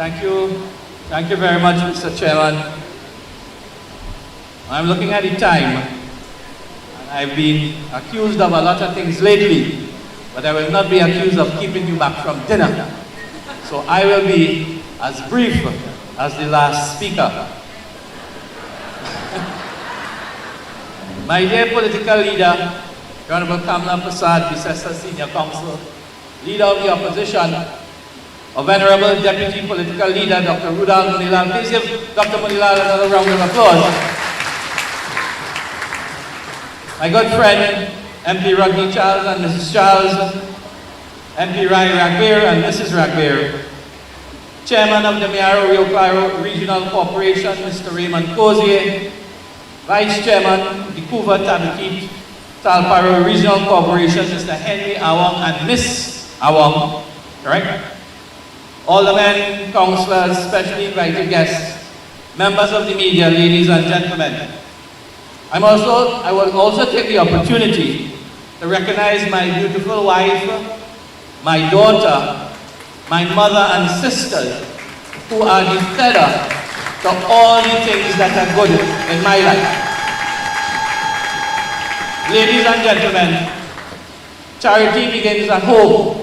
Thank you. Thank you very much, Mr. Chairman. I'm looking at the time, and I've been accused of a lot of things lately, but I will not be accused of keeping you back from dinner. So I will be as brief as the last speaker. My dear political leader, Honorable Kamla Prasad, Bicester Senior Counsel, Leader of the Opposition, our Venerable Deputy Political Leader, Dr. Rudal Munilal. Please give Dr. Munilal another round of applause. My good friend, MP Rodney Charles and Mrs. Charles, MP Rai Ragbir and Mrs. Ragbir, Chairman of the Mayaro Rio Claro Regional Corporation, Mr. Raymond Cozier, Vice Chairman, the Couva Tabakit Talparo Regional Corporation, Mr. Henry Awang and Miss Awang, correct? All the men, councillors, specially invited guests, members of the media, ladies and gentlemen. I will also take the opportunity to recognize my beautiful wife, my daughter, my mother and sisters, who are the feather to all the things that are good in my life. Ladies and gentlemen, charity begins at home.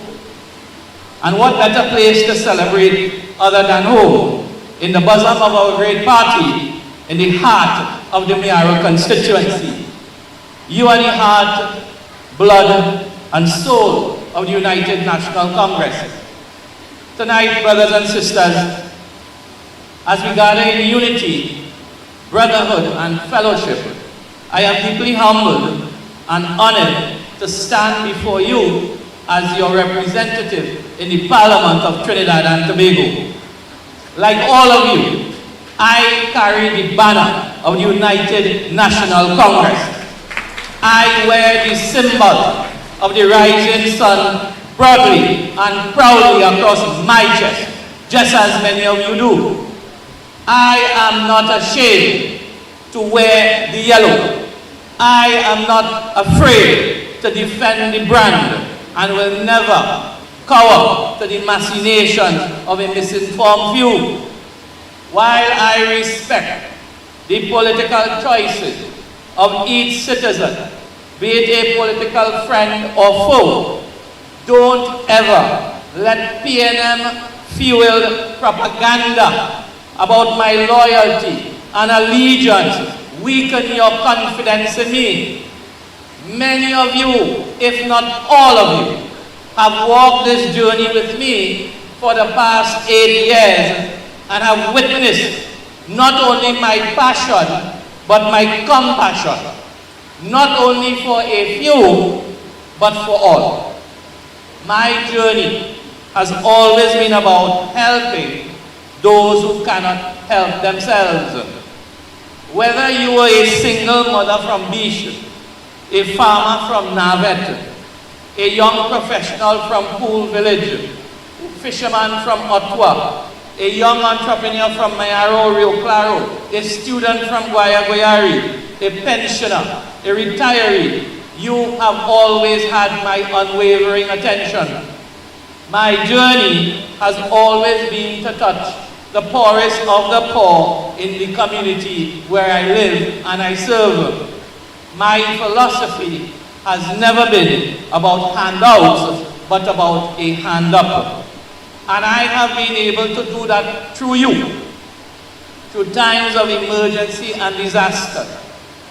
And what better place to celebrate other than home, in the bosom of our great party, in the heart of the Mayaro constituency. You are the heart, blood, and soul of the United National Congress. Tonight, brothers and sisters, as we gather in unity, brotherhood, and fellowship, I am deeply humbled and honored to stand before you as your representative in the Parliament of Trinidad and Tobago. Like all of you, I carry the banner of the United National Congress. I wear the symbol of the rising sun proudly and proudly across my chest, just as many of you do. I am not ashamed to wear the yellow. I am not afraid to defend the brand and will never cower to the machinations of a misinformed few. While I respect the political choices of each citizen, be it a political friend or foe, don't ever let PNM-fueled propaganda about my loyalty and allegiance weaken your confidence in me. Many of you, if not all of you, have walked this journey with me for the past 8 years and have witnessed not only my passion, but my compassion, not only for a few, but for all. My journey has always been about helping those who cannot help themselves. Whether you are a single mother from Bish, a farmer from Navet, a young professional from Pool Village, a fisherman from Ottawa, a young entrepreneur from Mayaro, Rio Claro, a student from Guayaguayari, a pensioner, a retiree, you have always had my unwavering attention. My journey has always been to touch the poorest of the poor in the community where I live and I serve. My philosophy has never been about handouts, but about a hand up. And I have been able to do that through you, through times of emergency and disaster.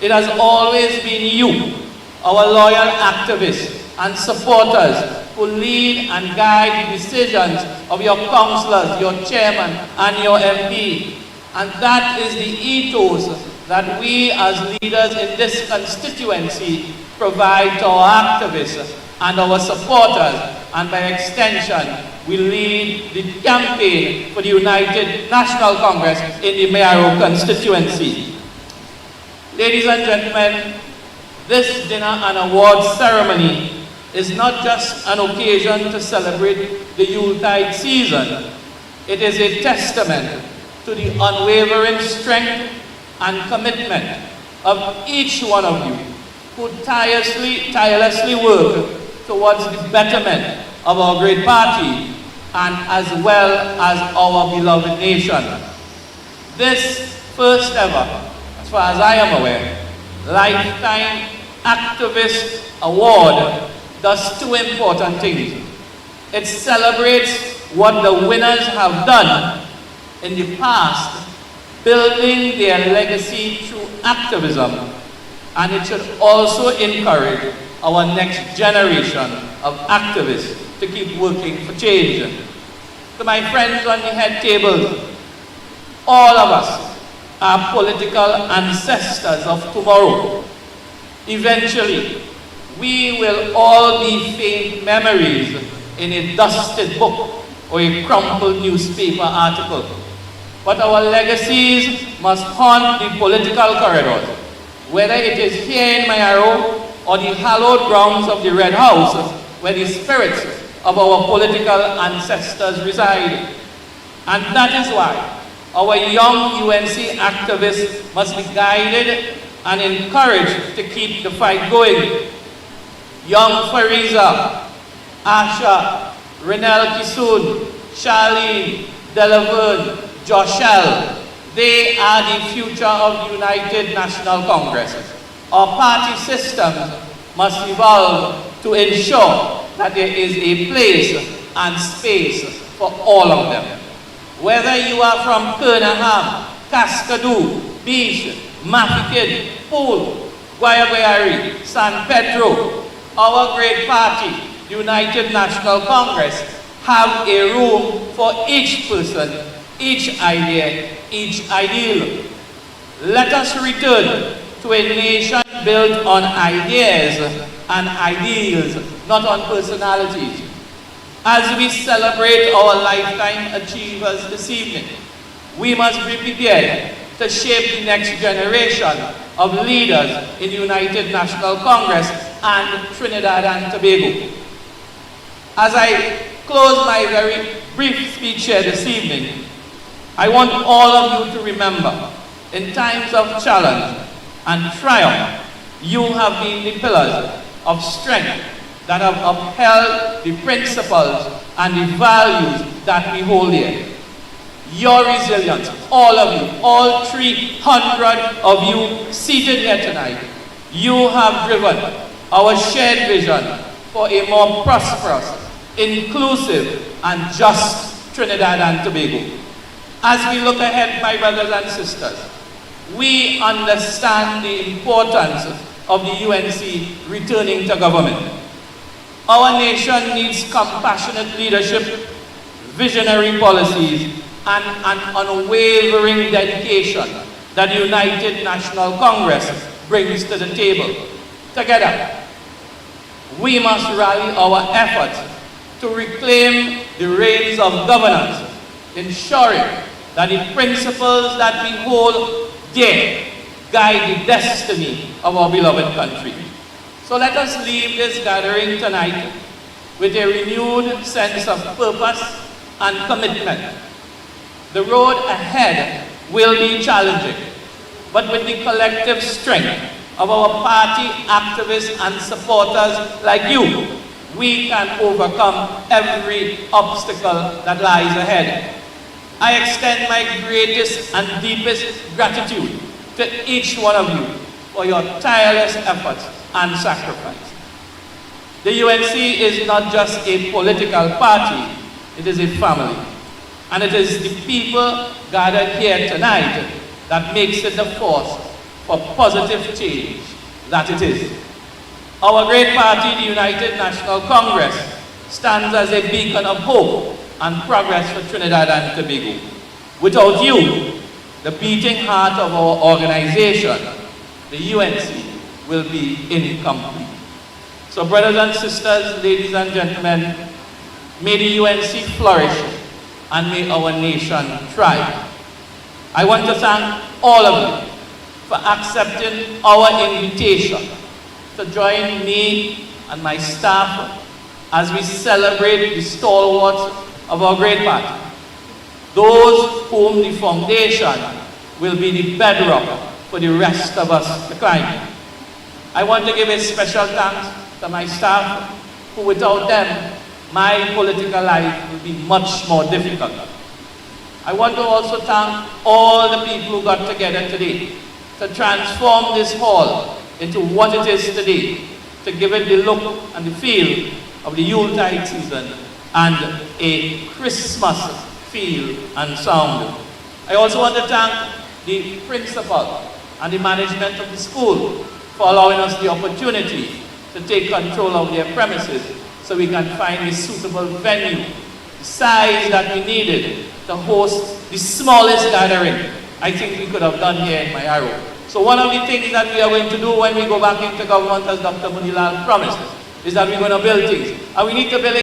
It has always been you, our loyal activists and supporters, who lead and guide the decisions of your councillors, your chairman, and your MP. And that is the ethos that we as leaders in this constituency provide to our activists and our supporters, and by extension, we lead the campaign for the United National Congress in the Mayaro constituency. Ladies and gentlemen, this dinner and awards ceremony is not just an occasion to celebrate the Yuletide season. It is a testament to the unwavering strength and commitment of each one of you who tirelessly work towards the betterment of our great party and as well as our beloved nation. This first ever, as far as I am aware, Lifetime Activist Award does two important things. It celebrates what the winners have done in the past, building their legacy through activism, and it should also encourage our next generation of activists to keep working for change. To my friends on the head table, all of us are political ancestors of tomorrow. Eventually, we will all be faint memories in a dusted book or a crumpled newspaper article. But our legacies must haunt the political corridors, whether it is here in Mayaro or the hallowed grounds of the Red House, where the spirits of our political ancestors reside. And that is why our young UNC activists must be guided and encouraged to keep the fight going. Young Fariza, Asha, Renel Kisoon, Charlene, Delaverne, Joshelle, they are the future of the United National Congress. Our party systems must evolve to ensure that there is a place and space for all of them. Whether you are from Kernaham, Cascadoo, Beach, Mafikin, Poole, Guayabari, San Pedro, our great party, the United National Congress, have a room for each person, each idea, each ideal. Let us return to a nation built on ideas and ideals, not on personalities. As we celebrate our lifetime achievers this evening, we must be prepared to shape the next generation of leaders in the United National Congress and Trinidad and Tobago. As I close my very brief speech here this evening, I want all of you to remember, in times of challenge and triumph, you have been the pillars of strength that have upheld the principles and the values that we hold dear. Your resilience, all of you, all 300 of you seated here tonight, you have driven our shared vision for a more prosperous, inclusive, and just Trinidad and Tobago. As we look ahead, my brothers and sisters, we understand the importance of the UNC returning to government. Our nation needs compassionate leadership, visionary policies, and an unwavering dedication that the United National Congress brings to the table. Together, we must rally our efforts to reclaim the reins of governance, ensuring that the principles that we hold dear guide the destiny of our beloved country. So let us leave this gathering tonight with a renewed sense of purpose and commitment. The road ahead will be challenging, but with the collective strength of our party activists and supporters like you, we can overcome every obstacle that lies ahead. I extend my greatest and deepest gratitude to each one of you for your tireless efforts and sacrifice. The UNC is not just a political party, it is a family. And it is the people gathered here tonight that makes it the force for positive change that it is. Our great party, the United National Congress, stands as a beacon of hope and progress for Trinidad and Tobago. Without you, the beating heart of our organization, the UNC, will be incomplete. So brothers and sisters, ladies and gentlemen, may the UNC flourish and may our nation thrive. I want to thank all of you for accepting our invitation to join me and my staff as we celebrate the stalwarts of our great party, those whom the foundation will be the bedrock for the rest of us to climb. I want to give a special thanks to my staff, who without them, my political life will be much more difficult. I want to also thank all the people who got together today to transform this hall into what it is today, to give it the look and the feel of the Yuletide season and a Christmas feel and sound. I also want to thank the principal and the management of the school for allowing us the opportunity to take control of their premises so we can find a suitable venue, the size that we needed to host the smallest gathering I think we could have done here in Mayaro. So one of the things that we are going to do when we go back into government, as Dr. Munilal promised, is that we're going to build things. And we need to build